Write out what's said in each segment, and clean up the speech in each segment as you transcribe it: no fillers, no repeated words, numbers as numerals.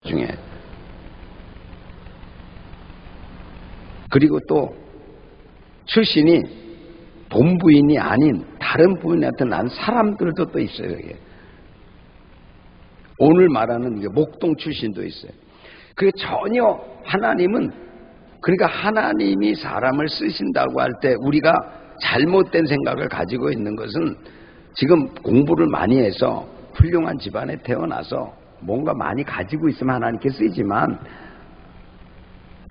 중에. 그리고 또 출신이 본부인이 아닌 다른 부인한테 난 사람들도 또 있어요. 여기. 오늘 말하는 목동 출신도 있어요. 그게 전혀 하나님은, 그러니까 하나님이 사람을 쓰신다고 할 때 우리가 잘못된 생각을 가지고 있는 것은, 지금 공부를 많이 해서 훌륭한 집안에 태어나서 뭔가 많이 가지고 있으면 하나님께 쓰이지만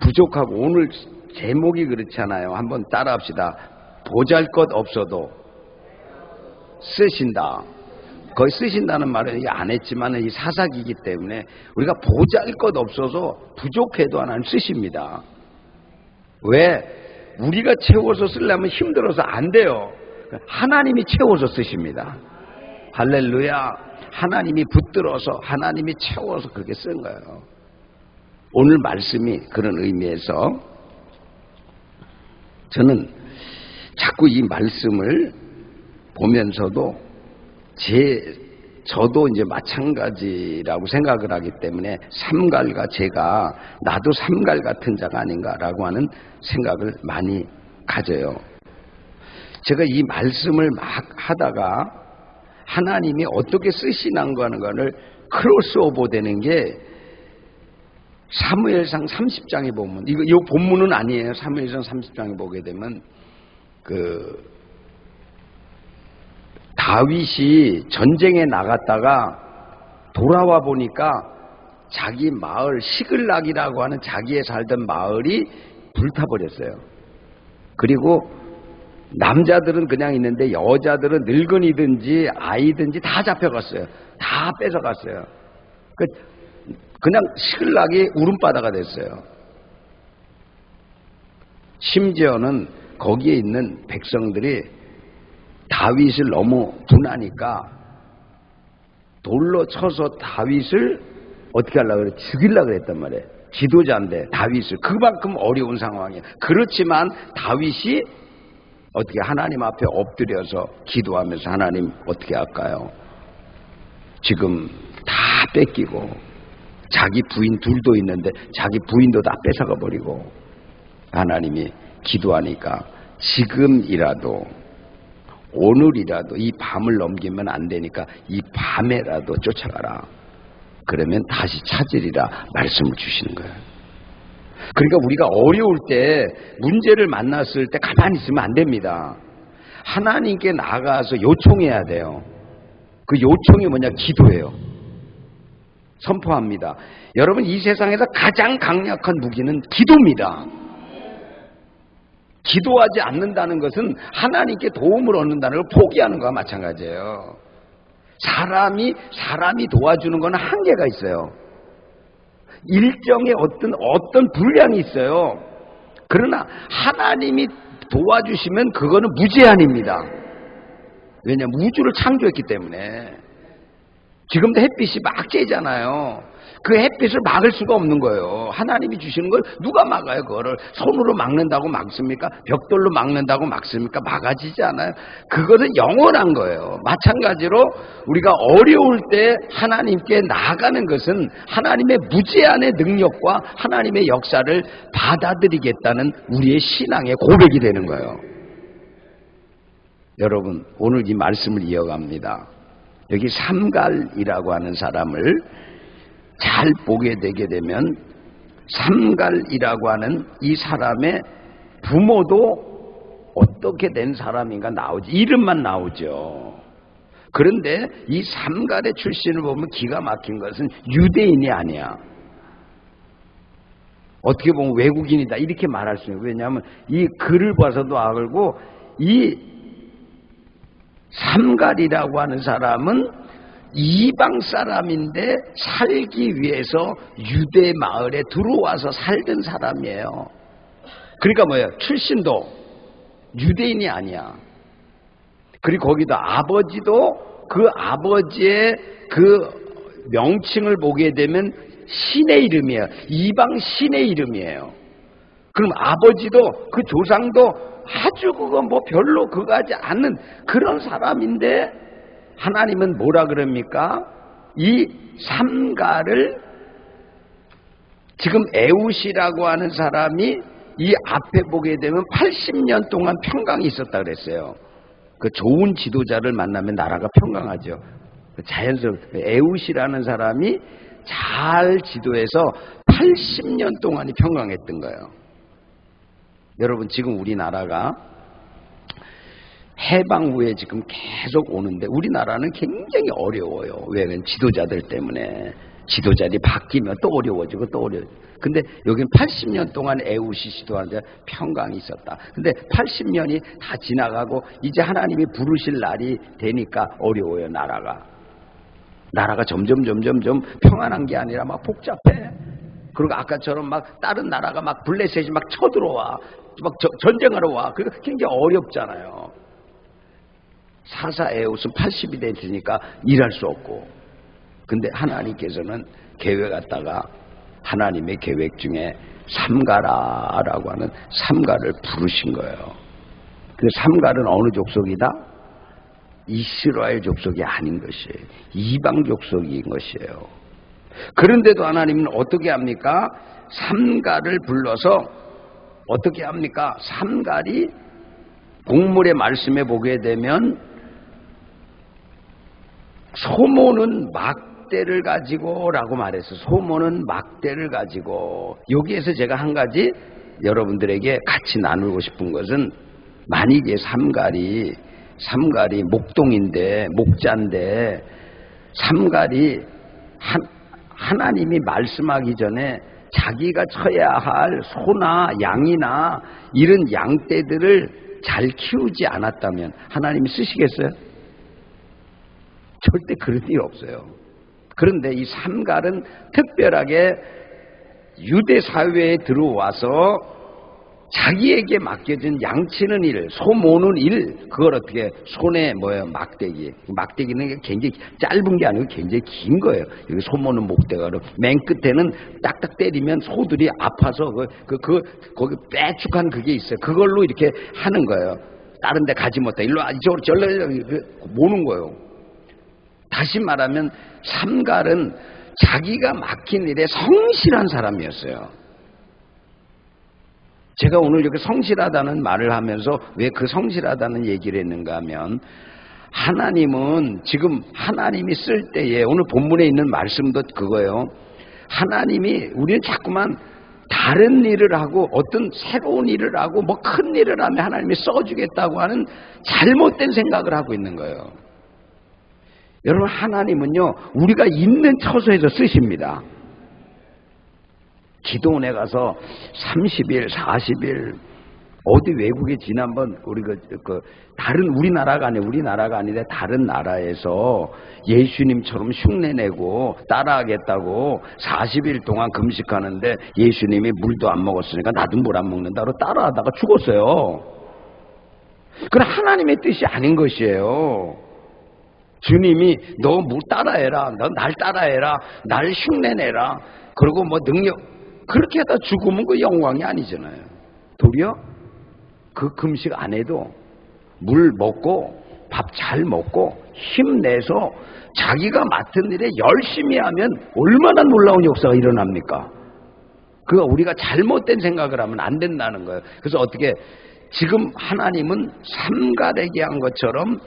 부족하고, 오늘 제목이 그렇잖아요. 한번 따라합시다. 보잘것 없어도 쓰신다. 거의 쓰신다는 말은 안 했지만 이 사사기이기 때문에 우리가 보잘것 없어서 부족해도 하나님 쓰십니다. 왜? 우리가 채워서 쓰려면 힘들어서 안 돼요. 하나님이 채워서 쓰십니다. 할렐루야. 하나님이 붙들어서, 하나님이 채워서 그렇게 쓴 거예요. 오늘 말씀이 그런 의미에서 저는 자꾸 이 말씀을 보면서도 저도 이제 마찬가지라고 생각을 하기 때문에 삼갈과 제가 나도 삼갈 같은 자가 아닌가라고 하는 생각을 많이 가져요. 제가 이 말씀을 막 하다가 하나님이 어떻게 쓰시는 거는 크로스오버 되는 게 사무엘상 30장에 보면, 이 본문은 아니에요. 사무엘상 30장에 보게 되면 다윗이 전쟁에 나갔다가 돌아와 보니까 자기 마을 시글락이라고 하는 자기의 살던 마을이 불타버렸어요. 그리고 남자들은 그냥 있는데 여자들은 늙은이든지 아이든지 다 잡혀갔어요. 다 뺏어갔어요. 그냥 시글락이 울음바다가 됐어요. 심지어는 거기에 있는 백성들이 다윗을 너무 분하니까 돌로 쳐서 다윗을 어떻게 하려고 그래? 죽이려고 그랬단 말이에요. 지도자인데 다윗을. 그만큼 어려운 상황이에요. 그렇지만 다윗이 어떻게 하나님 앞에 엎드려서 기도하면서, 하나님 어떻게 할까요? 지금 다 뺏기고 자기 부인 둘도 있는데 자기 부인도 다 뺏어가 버리고, 하나님이 기도하니까 지금이라도, 오늘이라도 이 밤을 넘기면 안 되니까 이 밤에라도 쫓아가라. 그러면 다시 찾으리라 말씀을 주시는 거예요. 그러니까 우리가 어려울 때, 문제를 만났을 때 가만히 있으면 안 됩니다. 하나님께 나가서 요청해야 돼요. 그 요청이 뭐냐? 기도예요. 선포합니다. 여러분, 이 세상에서 가장 강력한 무기는 기도입니다. 기도하지 않는다는 것은 하나님께 도움을 얻는다는 걸 포기하는 거와 마찬가지예요. 사람이 도와주는 건 한계가 있어요. 일정의 어떤 분량이 있어요. 그러나 하나님이 도와주시면 그거는 무제한입니다. 왜냐하면 우주를 창조했기 때문에. 지금도 햇빛이 막 쬐잖아요. 그 햇빛을 막을 수가 없는 거예요. 하나님이 주시는 걸 누가 막아요? 그거를 손으로 막는다고 막습니까? 벽돌로 막는다고 막습니까? 막아지지 않아요. 그것은 영원한 거예요. 마찬가지로 우리가 어려울 때 하나님께 나아가는 것은 하나님의 무제한의 능력과 하나님의 역사를 받아들이겠다는 우리의 신앙의 고백이 되는 거예요. 여러분, 오늘 이 말씀을 이어갑니다. 여기 삼갈이라고 하는 사람을 잘 보게 되게 되면, 삼갈이라고 하는 이 사람의 부모도 어떻게 된 사람인가 나오지. 이름만 나오죠. 그런데 이 삼갈의 출신을 보면 기가 막힌 것은 유대인이 아니야. 어떻게 보면 외국인이다 이렇게 말할 수 있어요. 왜냐하면 이 글을 봐서도 알고, 이 삼갈이라고 하는 사람은 이방 사람인데 살기 위해서 유대 마을에 들어와서 살던 사람이에요. 그러니까 뭐예요? 출신도 유대인이 아니야. 그리고 거기다 아버지도 그 아버지의 그 명칭을 보게 되면 신의 이름이에요. 이방 신의 이름이에요. 그럼 아버지도 그 조상도 아주 그거 뭐 별로 그거 하지 않는 그런 사람인데, 하나님은 뭐라 그럽니까? 이 삼갈을 지금 에웃이라고 하는 사람이 이 앞에 보게 되면 80년 동안 평강이 있었다 그랬어요. 그 좋은 지도자를 만나면 나라가 평강하죠. 자연스럽게 에웃이라는 사람이 잘 지도해서 80년 동안이 평강했던 거예요. 여러분, 지금 우리나라가 해방 후에 지금 계속 오는데 우리나라는 굉장히 어려워요. 왜냐면 지도자들 때문에. 지도자들이 바뀌면 또 어려워지고 또 어려워지고. 근데 여기는 80년 동안 에웃이 시도하는데 평강이 있었다. 근데 80년이 다 지나가고 이제 하나님이 부르실 날이 되니까 어려워요. 나라가 점점 평안한 게 아니라 막 복잡해. 그리고 아까처럼 막 다른 나라가 막 블레셋이 막 쳐들어와. 막 전쟁하러 와. 그러니까 굉장히 어렵잖아요. 사사 에웃은 80이 됐으니까 일할 수 없고. 근데 하나님께서는 계획하다가 하나님의 계획 중에 삼가라라고 하는 삼가를 부르신 거예요. 그 삼가는 어느 족속이다? 이스라엘 족속이 아닌 것이에요. 이방 족속인 것이에요. 그런데도 하나님은 어떻게 합니까? 삼가를 불러서 어떻게 합니까? 삼갈이 본문의 말씀에 보게 되면 소모는 막대를 가지고 라고 말했어요. 소모는 막대를 가지고. 여기에서 제가 한 가지 여러분들에게 같이 나누고 싶은 것은, 만약에 삼갈이 목동인데 목자인데 삼갈이 하나님이 말씀하기 전에 자기가 쳐야 할 소나 양이나 이런 양떼들을 잘 키우지 않았다면 하나님이 쓰시겠어요? 절대 그런 일 없어요. 그런데 이 삼갈은 특별하게 유대 사회에 들어와서 자기에게 맡겨진 양치는 일, 소 모는 일, 그걸 어떻게, 손에 막대기는 굉장히 짧은 게 아니고 굉장히 긴 거예요. 여기 소 모는 목대가 맨 끝에는 딱딱 때리면 소들이 아파서 거기 빼쭉한 그게 있어요. 그걸로 이렇게 하는 거예요. 다른 데 가지 못해. 일로 와, 이쪽으로 절로 모는 거예요. 다시 말하면 삼갈은 자기가 맡긴 일에 성실한 사람이었어요. 제가 오늘 이렇게 성실하다는 말을 하면서 왜 그 성실하다는 얘기를 했는가 하면, 하나님은 지금 하나님이 쓸 때에, 오늘 본문에 있는 말씀도 그거예요. 하나님이 우리는 자꾸만 다른 일을 하고 어떤 새로운 일을 하고 뭐 큰 일을 하면 하나님이 써주겠다고 하는 잘못된 생각을 하고 있는 거예요. 여러분, 하나님은요 우리가 있는 처소에서 쓰십니다. 기도원에 가서 30일, 40일 어디 외국에 지난번 우리 다른 우리나라가 아니라 다른 나라에서 예수님처럼 흉내내고 따라하겠다고 40일 동안 금식하는데 예수님이 물도 안 먹었으니까 나도 물 안 먹는다고 따라하다가 죽었어요. 그건 하나님의 뜻이 아닌 것이에요. 주님이 너 물 따라해라, 너 날 따라해라, 날 흉내내라, 그리고 뭐 능력, 그렇게 하다 죽으면 그 영광이 아니잖아요. 도리어 그 금식 안 해도 물 먹고 밥 잘 먹고 힘내서 자기가 맡은 일에 열심히 하면 얼마나 놀라운 역사가 일어납니까? 그거 우리가 잘못된 생각을 하면 안 된다는 거예요. 그래서 어떻게, 지금 하나님은 삼갈에게 한 것처럼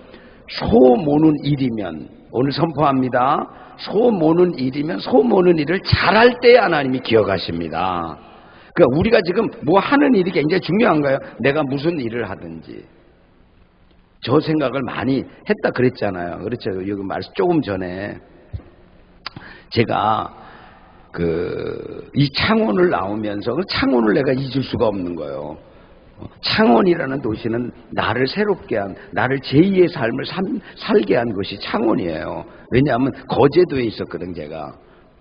소 모는 일이면, 오늘 선포합니다. 소 모는 일이면 소 모는 일을 잘할 때 하나님이 기억하십니다. 그러니까 우리가 지금 뭐 하는 일이 굉장히 중요한가요? 내가 무슨 일을 하든지. 저 생각을 많이 했다 그랬잖아요. 그렇죠. 여기 말씀 조금 전에 제가 이 창원을 나오면서 그 창원을 내가 잊을 수가 없는 거예요. 창원이라는 도시는 나를 새롭게 한, 나를 제2의 삶을 살게 한 것이 창원이에요. 왜냐하면 거제도에 있었거든 제가.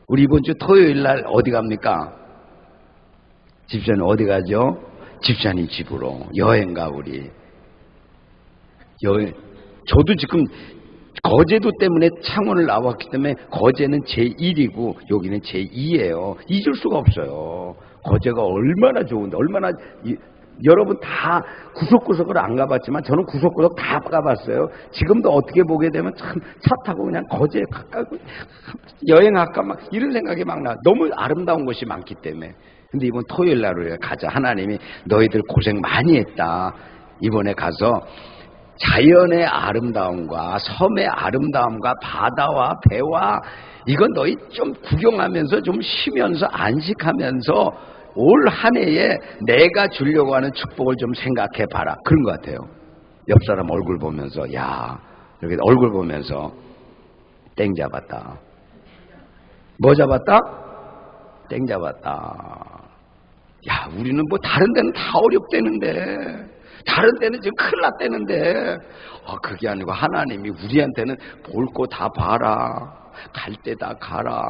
우리 이번 주 토요일 날 어디 갑니까? 집사님 어디 가죠? 집사님 집으로 여행 가. 우리 여행. 저도 지금 거제도 때문에 창원을 나왔기 때문에 거제는 제1이고 여기는 제2예요. 잊을 수가 없어요. 거제가 얼마나 좋은데, 얼마나 여러분 다 구석구석을 안 가봤지만 저는 구석구석 다 가봤어요. 지금도 어떻게 보게 되면 참 차 타고 그냥 거제에 가까이 여행할까 막 이런 생각이 막 나. 너무 아름다운 곳이 많기 때문에. 근데 이번 토요일 날 우리가 가자. 하나님이 너희들 고생 많이 했다. 이번에 가서 자연의 아름다움과 섬의 아름다움과 바다와 배와 이건 너희 좀 구경하면서 좀 쉬면서 안식하면서 올 한 해에 내가 주려고 하는 축복을 좀 생각해 봐라. 그런 것 같아요. 옆 사람 얼굴 보면서 야 이렇게 얼굴 보면서 땡 잡았다. 뭐 잡았다? 땡 잡았다. 야 우리는 뭐 다른 데는 다 어렵대는데 다른 데는 지금 큰일 났대는데 그게 아니고 하나님이 우리한테는 볼 거 다 봐라. 갈 때 다 가라.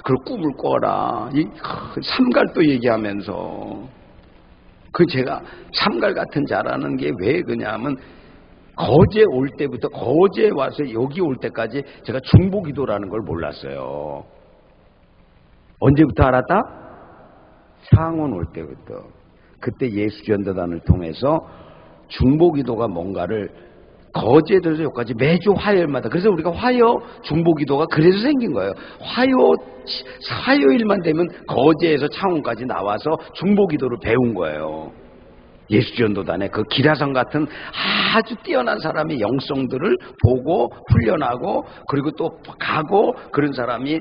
그리고 꿈을 꿔라. 삼갈도 얘기하면서 제가 삼갈 같은 자라는 게 왜 그냐면 거제 올 때부터 거제 와서 여기 올 때까지 제가 중보기도라는 걸 몰랐어요. 언제부터 알았다? 창원 올 때부터. 그때 예수전도단을 통해서 중보기도가 뭔가를 거제에서 여기까지 매주 화요일마다. 그래서 우리가 중보기도가 그래서 생긴 거예요. 화요일만 되면 거제에서 창원까지 나와서 중보기도를 배운 거예요. 예수전도단의 그 기라성 같은 아주 뛰어난 사람의 영성들을 보고 훈련하고 그리고 또 가고 그런 사람이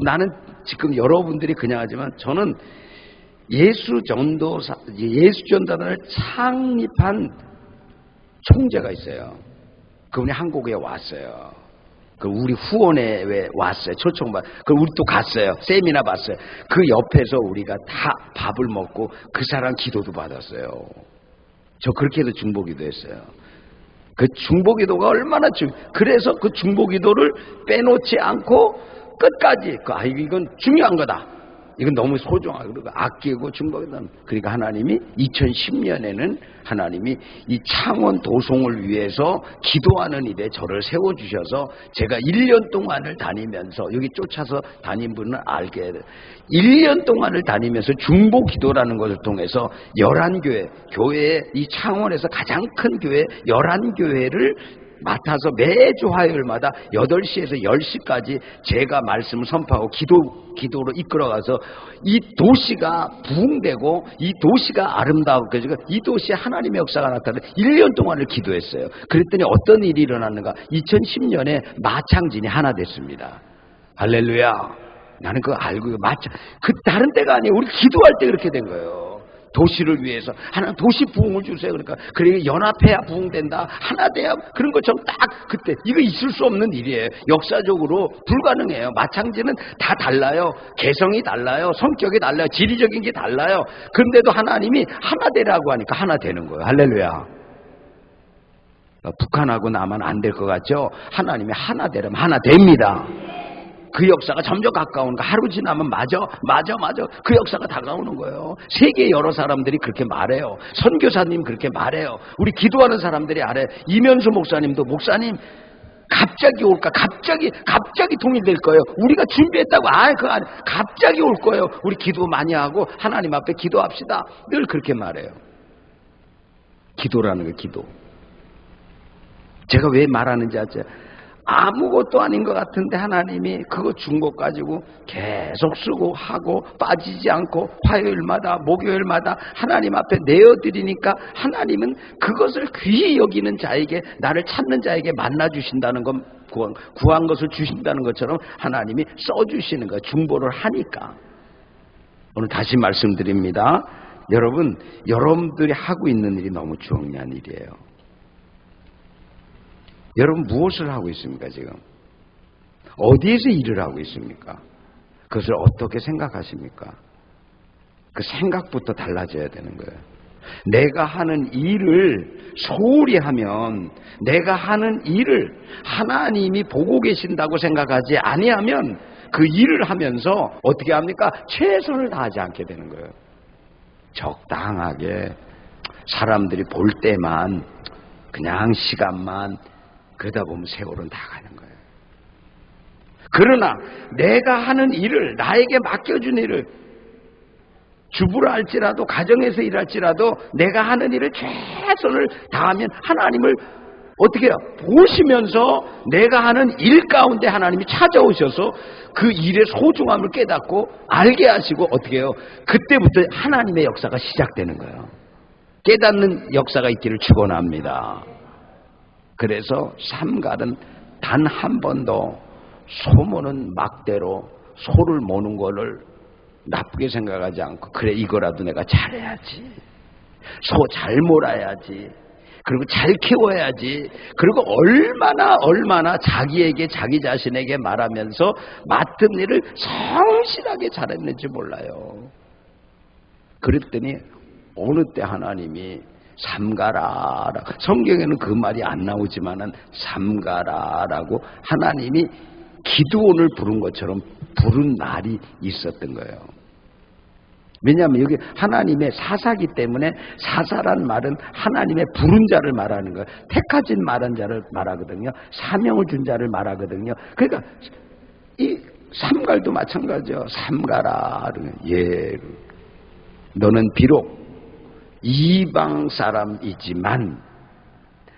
나는 지금 여러분들이 그냥 하지만 저는 예수전도단을 창립한 총재가 있어요. 그분이 한국에 왔어요. 우리 후원에 왔어요. 초청받. 우리 또 갔어요. 세미나 봤어요. 그 옆에서 우리가 다 밥을 먹고 그 사람 기도도 받았어요. 저 그렇게 해서 중보기도 했어요. 그 중보기도가 얼마나 그래서 그 중보기도를 빼놓지 않고 끝까지 이건 중요한 거다. 이건 너무 소중하고 그리고 아끼고 중보기도는. 그러니까 하나님이 2010년에는 하나님이 이 창원 도송을 위해서 기도하는 일에 저를 세워주셔서 제가 1년 동안을 다니면서 여기 쫓아서 다닌 분은 알게 돼요. 1년 동안을 다니면서 중보기도라는 것을 통해서 11교회 교회에 이 창원에서 가장 큰 교회 11교회를 맡아서 매주 화요일마다 8시에서 10시까지 제가 말씀을 선포하고 기도로 이끌어가서 이 도시가 부흥되고 이 도시가 아름다우게 이 도시에 하나님의 역사가 나타나는 1년 동안을 기도했어요. 그랬더니 어떤 일이 일어났는가? 2010년에 마창진이 하나 됐습니다. 할렐루야. 나는 그거 알고 다른 때가 아니에요. 우리 기도할 때 그렇게 된 거예요. 도시를 위해서 하나님 도시 부흥을 주세요. 그러니까 연합해야 부흥된다. 하나 돼야 그런 것처럼 딱 그때 이거 있을 수 없는 일이에요. 역사적으로 불가능해요. 마창지는 다 달라요. 개성이 달라요. 성격이 달라요. 지리적인 게 달라요. 그런데도 하나님이 하나 되라고 하니까 하나 되는 거예요. 할렐루야. 북한하고 나만 안 될 것 같죠? 하나님이 하나 되라면 하나 됩니다. 그 역사가 점점 가까우는 거. 하루 지나면 맞아. 그 역사가 다가오는 거예요. 세계 여러 사람들이 그렇게 말해요. 선교사님 그렇게 말해요. 우리 기도하는 사람들이 알아요. 이면수 목사님도 목사님 갑자기 올까? 갑자기 통일될 거예요. 우리가 준비했다고. 그거 아니. 갑자기 올 거예요. 우리 기도 많이 하고 하나님 앞에 기도합시다. 늘 그렇게 말해요. 기도라는 거 기도. 제가 왜 말하는지 아세요? 아무것도 아닌 것 같은데 하나님이 그거 준 것 가지고 계속 쓰고 하고 빠지지 않고 화요일마다 목요일마다 하나님 앞에 내어드리니까 하나님은 그것을 귀히 여기는 자에게 나를 찾는 자에게 만나주신다는 건 구한 것을 주신다는 것처럼 하나님이 써주시는 거예요. 중보를 하니까. 오늘 다시 말씀드립니다. 여러분들이 하고 있는 일이 너무 중요한 일이에요. 여러분 무엇을 하고 있습니까 지금? 어디에서 일을 하고 있습니까? 그것을 어떻게 생각하십니까? 그 생각부터 달라져야 되는 거예요. 내가 하는 일을 소홀히 하면 내가 하는 일을 하나님이 보고 계신다고 생각하지 아니하면 그 일을 하면서 어떻게 합니까? 최선을 다하지 않게 되는 거예요. 적당하게 사람들이 볼 때만 그냥 시간만 그러다 보면 세월은 다 가는 거예요. 그러나 내가 하는 일을 나에게 맡겨준 일을 주부라 할지라도 가정에서 일할지라도 내가 하는 일을 최선을 다하면 하나님을 어떻게 해요? 보시면서 내가 하는 일 가운데 하나님이 찾아오셔서 그 일의 소중함을 깨닫고 알게 하시고 어떻게 해요? 그때부터 하나님의 역사가 시작되는 거예요. 깨닫는 역사가 있기를 축원합니다. 그래서 삼갈은 단 한 번도 소모는 막대로 소를 모는 거를 나쁘게 생각하지 않고 그래 이거라도 내가 잘해야지. 소 잘 몰아야지. 그리고 잘 키워야지. 그리고 얼마나 자기에게 자기 자신에게 말하면서 맡은 일을 성실하게 잘했는지 몰라요. 그랬더니 어느 때 하나님이 삼가라, 성경에는 그 말이 안 나오지만은 삼가라라고 하나님이 기드온을 부른 것처럼 부른 날이 있었던 거예요. 왜냐하면 여기 하나님의 사사기 때문에 사사란 말은 하나님의 부른 자를 말하는 거예요. 택하진 말한 자를 말하거든요. 사명을 준 자를 말하거든요. 그러니까 이 삼갈도 마찬가지죠. 삼가라. 예, 너는 비록 이방 사람이지만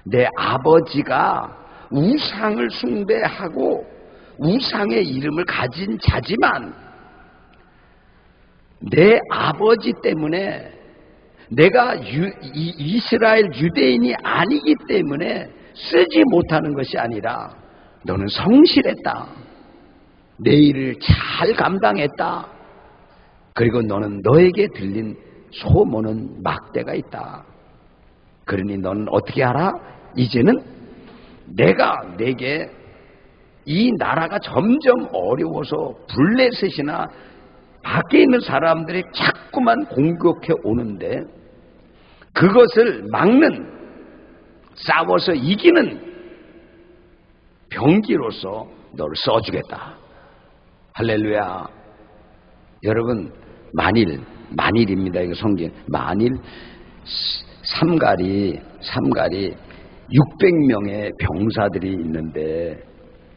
내 아버지가 우상을 숭배하고 우상의 이름을 가진 자지만 내 아버지 때문에 내가 이스라엘 유대인이 아니기 때문에 쓰지 못하는 것이 아니라 너는 성실했다. 내 일을 잘 감당했다. 그리고 너는 너에게 들린 소모는 막대가 있다. 그러니 너는 어떻게 하라? 이제는 내가 내게 이 나라가 점점 어려워서 블레셋이나 밖에 있는 사람들이 자꾸만 공격해 오는데 그것을 막는, 싸워서 이기는 병기로서 너를 써주겠다. 할렐루야. 여러분, 만일입니다. 이거 성경. 만일 삼갈이 600명의 병사들이 있는데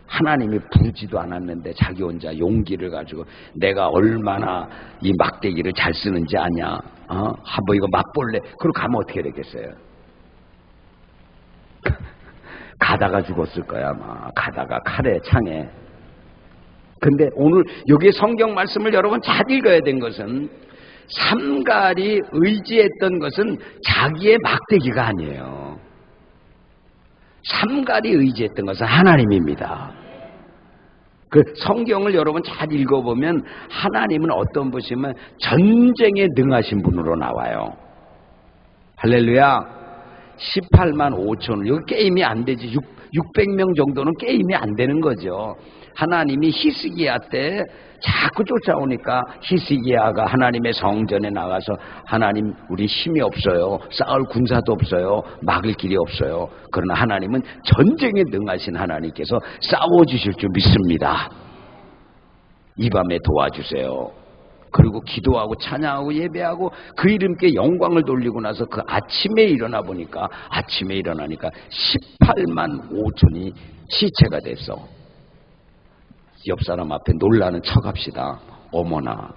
하나님이 부르지도 않았는데 자기 혼자 용기를 가지고 내가 얼마나 이 막대기를 잘 쓰는지 아냐? 한번 이거 맛볼래? 그러고 가면 어떻게 되겠어요? 가다가 죽었을 거야, 아마. 가다가 칼에, 창에. 근데 오늘 여기 성경 말씀을 여러분 잘 읽어야 된 것은 삼갈이 의지했던 것은 자기의 막대기가 아니에요. 삼갈이 의지했던 것은 하나님입니다. 그 성경을 여러분 잘 읽어보면 하나님은 어떤 분이시면 전쟁에 능하신 분으로 나와요. 할렐루야. 18만 5천. 여기 게임이 안 되지. 600명 정도는 게임이 안 되는 거죠. 하나님이 히스기야 때 자꾸 쫓아오니까 히스기야가 하나님의 성전에 나가서 하나님 우리 힘이 없어요. 싸울 군사도 없어요. 막을 길이 없어요. 그러나 하나님은 전쟁에 능하신 하나님께서 싸워주실 줄 믿습니다. 이 밤에 도와주세요. 그리고 기도하고 찬양하고 예배하고 그 이름께 영광을 돌리고 나서 그 아침에 일어나니까 18만 5천이 시체가 됐어. 옆 사람 앞에 놀라는 척합시다. 어머나.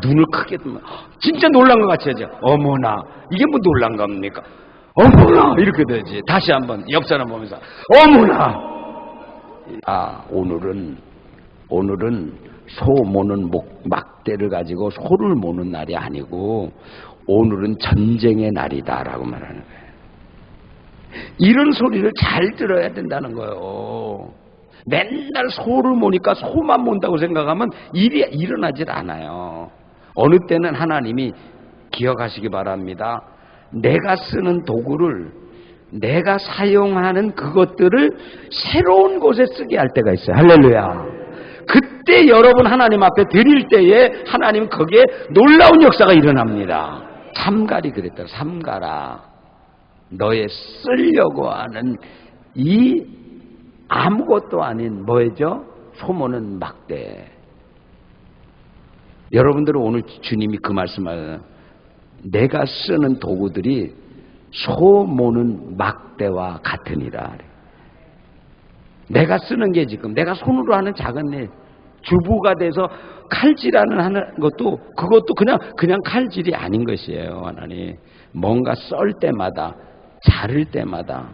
눈을 크게 뜨면 진짜 놀란 것 같이 하죠. 어머나. 이게 뭐 놀란 겁니까? 어머나. 이렇게 되지. 다시 한번 옆 사람 보면서 어머나. 오늘은 소 모는 막대를 가지고 소를 모는 날이 아니고 오늘은 전쟁의 날이다라고 말하는 거예요. 이런 소리를 잘 들어야 된다는 거예요. 맨날 소를 모니까 소만 몬다고 생각하면 일이 일어나질 않아요. 어느 때는 하나님이 기억하시기 바랍니다. 내가 쓰는 도구를, 내가 사용하는 그것들을 새로운 곳에 쓰게 할 때가 있어요. 할렐루야. 그때 여러분 하나님 앞에 드릴 때에 하나님 거기에 놀라운 역사가 일어납니다. 삼갈이 그랬다. 삼갈아, 너의 쓰려고 하는 이 아무것도 아닌 뭐죠? 소모는 막대. 여러분들은 오늘 주님이 그 말씀을 내가 쓰는 도구들이 소모는 막대와 같으니라. 내가 쓰는 게 지금 내가 손으로 하는 작은 일, 주부가 돼서 칼질하는 하는 것도 그것도 그냥 칼질이 아닌 것이에요. 하나님 뭔가 썰 때마다 자를 때마다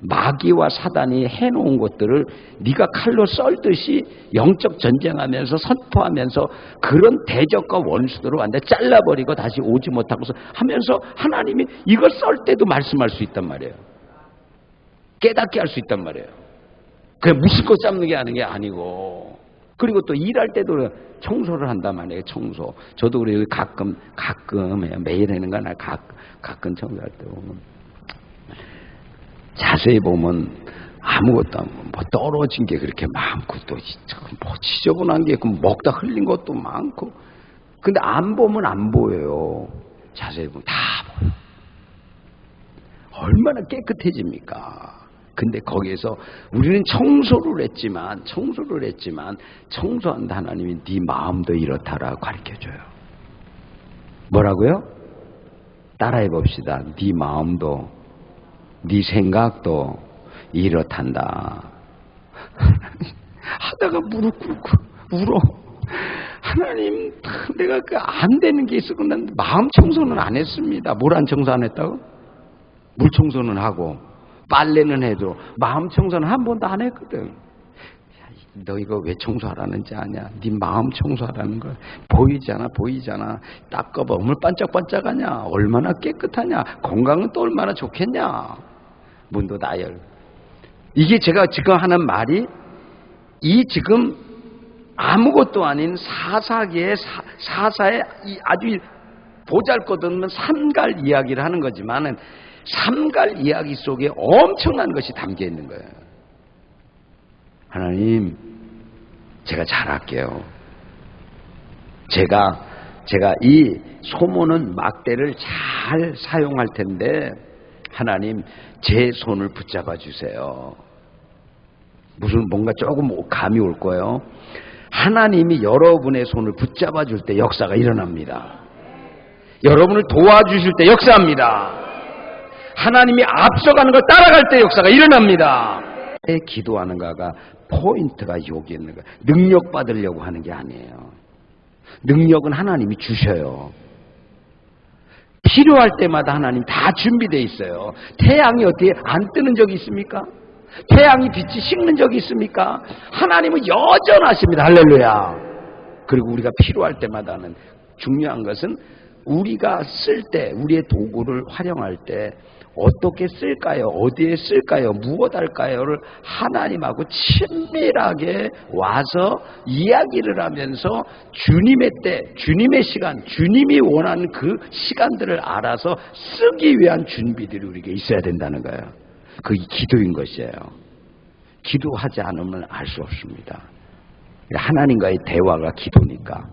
마귀와 사단이 해놓은 것들을 네가 칼로 썰듯이 영적 전쟁하면서 선포하면서 그런 대적과 원수들을 완전히 잘라버리고 다시 오지 못하고서 하면서 하나님이 이걸 썰 때도 말씀할 수 있단 말이에요. 깨닫게 할 수 있단 말이에요. 그냥 무심코 잡는 게 하는 게 아니고. 그리고 또 일할 때도 청소를 한단 말이에요. 청소. 저도 그래요. 가끔 해요. 매일 하는 건 아니라 가끔 청소할 때 보면 자세히 보면 아무것도 안 보면 뭐 떨어진 게 그렇게 많고 또 뭐 지저분한 게 먹다 흘린 것도 많고 근데 안 보면 안 보여요. 자세히 보면 다 보여요. 얼마나 깨끗해집니까? 근데 거기에서 우리는 청소를 했지만 청소한다 하나님이 네 마음도 이렇다라고 가르쳐줘요. 뭐라고요? 따라해 봅시다. 네 마음도 네 생각도 이렇단다. 하다가 무릎 꿇고 울어. 하나님 내가 안 되는 게 있었고 난 마음 청소는 안 했습니다. 뭘 안 청소 안 했다고? 물 청소는 하고 빨래는 해도 마음 청소는 한 번도 안 했거든. 너 이거 왜 청소하라는지 아냐? 네 마음 청소하라는 거야. 보이잖아. 닦아봐. 얼마나 반짝반짝하냐? 얼마나 깨끗하냐? 건강은 또 얼마나 좋겠냐? 문도 나열. 이게 제가 지금 하는 말이 이 지금 아무것도 아닌 사사의 아주 보잘것없는 삼갈 이야기를 하는 거지만은 삼갈 이야기 속에 엄청난 것이 담겨 있는 거예요. 하나님, 제가 잘할게요. 제가 이 소모는 막대를 잘 사용할 텐데 하나님 제 손을 붙잡아 주세요. 무슨 뭔가 조금 감이 올 거예요. 하나님이 여러분의 손을 붙잡아 줄 때 역사가 일어납니다. 여러분을 도와주실 때 역사합니다. 하나님이 앞서가는 걸 따라갈 때 역사가 일어납니다. 기도하는가가 포인트가 여기 있는 거예요. 능력 받으려고 하는 게 아니에요. 능력은 하나님이 주셔요. 필요할 때마다 하나님 다 준비되어 있어요. 태양이 어떻게 안 뜨는 적이 있습니까? 태양이 빛이 식는 적이 있습니까? 하나님은 여전하십니다. 할렐루야. 그리고 우리가 필요할 때마다는 중요한 것은 우리가 쓸 때 우리의 도구를 활용할 때 어떻게 쓸까요? 어디에 쓸까요? 무엇 할까요?를 하나님하고 친밀하게 와서 이야기를 하면서 주님의 때, 주님의 시간, 주님이 원하는 그 시간들을 알아서 쓰기 위한 준비들이 우리에게 있어야 된다는 거예요. 그게 기도인 것이에요. 기도하지 않으면 알 수 없습니다. 하나님과의 대화가 기도니까.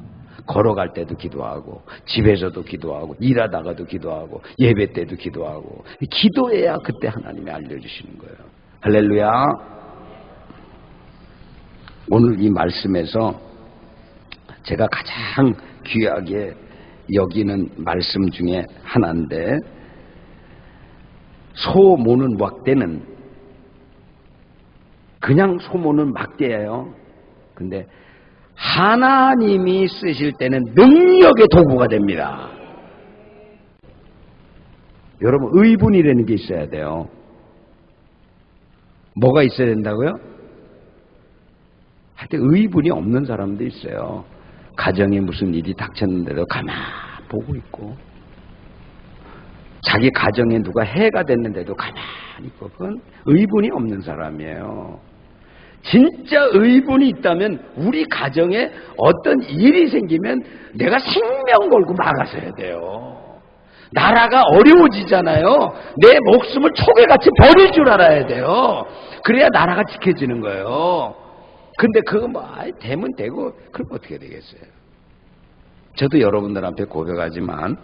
걸어갈 때도 기도하고 집에서도 기도하고 일하다가도 기도하고 예배 때도 기도하고 기도해야 그때 하나님이 알려주시는 거예요. 할렐루야. 오늘 이 말씀에서 제가 가장 귀하게 여기는 말씀 중에 하나인데 소모는 막대는 그냥 소모는 막대예요. 근데 하나님이 쓰실 때는 능력의 도구가 됩니다. 여러분 의분이라는 게 있어야 돼요. 뭐가 있어야 된다고요? 하여튼 의분이 없는 사람도 있어요. 가정에 무슨 일이 닥쳤는데도 가만히 보고 있고 자기 가정에 누가 해가 됐는데도 가만히 있고 그건 의분이 없는 사람이에요. 진짜 의분이 있다면 우리 가정에 어떤 일이 생기면 내가 생명 걸고 막아서야 돼요. 나라가 어려워지잖아요. 내 목숨을 초계같이 버릴 줄 알아야 돼요. 그래야 나라가 지켜지는 거예요. 근데 그거 뭐 되면 되고 그럼 어떻게 되겠어요? 저도 여러분들 앞에 고백하지만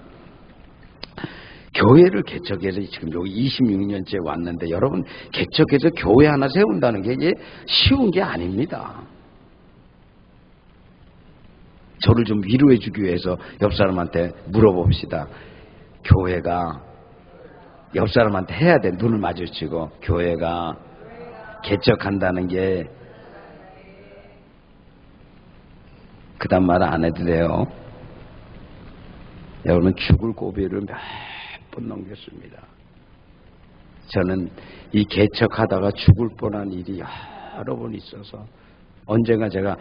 교회를 개척해서 지금 여기 26년째 왔는데 여러분 개척해서 교회 하나 세운다는 게 이게 쉬운 게 아닙니다. 저를 좀 위로해 주기 위해서 옆 사람한테 물어봅시다. 교회가 옆 사람한테 해야 돼. 눈을 마주치고 교회가 개척한다는 게 그다음 말 안 해도 돼요. 여러분, 죽을 고비를 몇 번 넘겼습니다. 저는 이 개척하다가 죽을 뻔한 일이 여러 번 있어서 언젠가 제가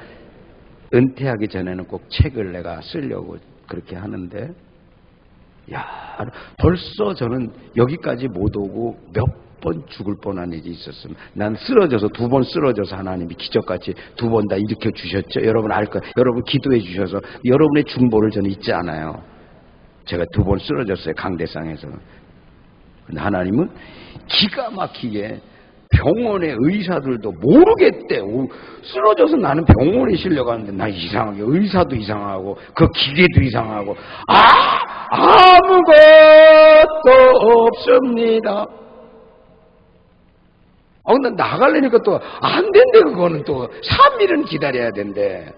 은퇴하기 전에는 꼭 책을 내가 쓰려고 그렇게 하는데, 벌써 저는 여기까지 못 오고 몇 번 죽을 뻔한 일이 있었습니다. 난 쓰러져서 2번 쓰러져서 하나님이 기적같이 2번 다 일으켜 주셨죠. 여러분 알 거예요. 여러분 기도해 주셔서 여러분의 중보를 저는 잊지 않아요. 제가 2번 쓰러졌어요, 강대상에서. 근데 하나님은 기가 막히게 병원의 의사들도 모르겠대. 쓰러져서 나는 병원에 실려가는데 나 이상하게 의사도 이상하고 그 기계도 이상하고 아무것도 없습니다. 근데 나가려니까 또 안 된대. 그거는 또 3일은 기다려야 된대.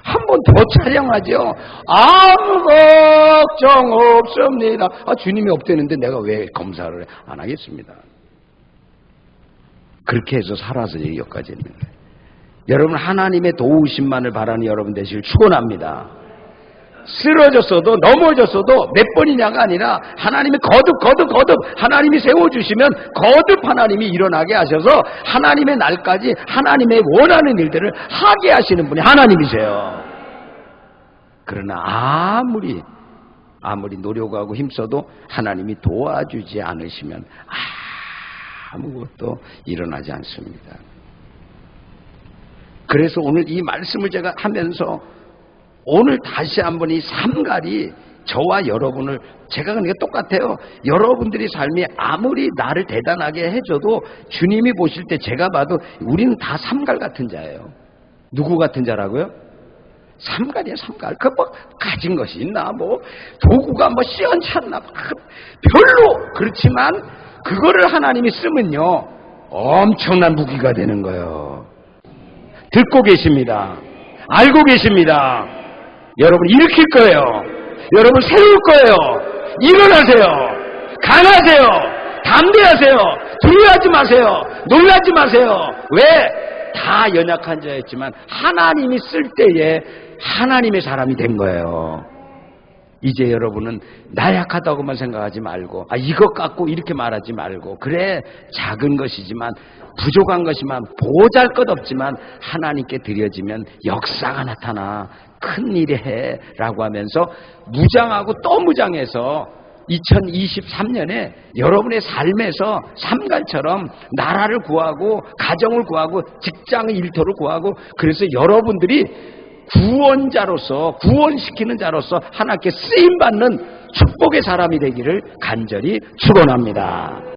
한 번 더 촬영하죠. 아무 걱정 없습니다. 주님이 없대는데 내가 왜 검사를 안 하겠습니다. 그렇게 해서 살아서 여기까지 있는 거예요. 여러분, 하나님의 도우심만을 바라는 여러분 되시길 축원합니다. 쓰러졌어도 넘어졌어도 몇 번이냐가 아니라 하나님이 거듭 하나님이 세워주시면 거듭 하나님이 일어나게 하셔서 하나님의 날까지 하나님의 원하는 일들을 하게 하시는 분이 하나님이세요. 그러나 아무리 노력하고 힘써도 하나님이 도와주지 않으시면 아무것도 일어나지 않습니다. 그래서 오늘 이 말씀을 제가 하면서 오늘 다시 한번 이 삼갈이 저와 여러분을, 제가 그러니까 똑같아요. 여러분들이 삶이 아무리 나를 대단하게 해줘도 주님이 보실 때 제가 봐도 우리는 다 삼갈 같은 자예요. 누구 같은 자라고요? 삼갈이야, 삼갈. 가진 것이 있나, 도구가 시원찮나, 별로. 그렇지만 그거를 하나님이 쓰면요, 엄청난 무기가 되는 거예요. 듣고 계십니다. 알고 계십니다. 여러분 일으킬 거예요. 여러분 세울 거예요. 일어나세요. 강하세요. 담대하세요. 두려워하지 마세요. 놀라지 마세요. 왜? 다 연약한 자였지만 하나님이 쓸 때에 하나님의 사람이 된 거예요. 이제 여러분은 나약하다고만 생각하지 말고 이것 갖고 이렇게 말하지 말고, 그래 작은 것이지만 부족한 것이만 보잘것없지만 하나님께 드려지면 역사가 나타나 큰 일이 해 라고 하면서 무장하고 또 무장해서 2023년에 여러분의 삶에서 삼갈처럼 나라를 구하고 가정을 구하고 직장의 일터를 구하고, 그래서 여러분들이 구원자로서 구원시키는 자로서 하나님께 쓰임받는 축복의 사람이 되기를 간절히 축원합니다.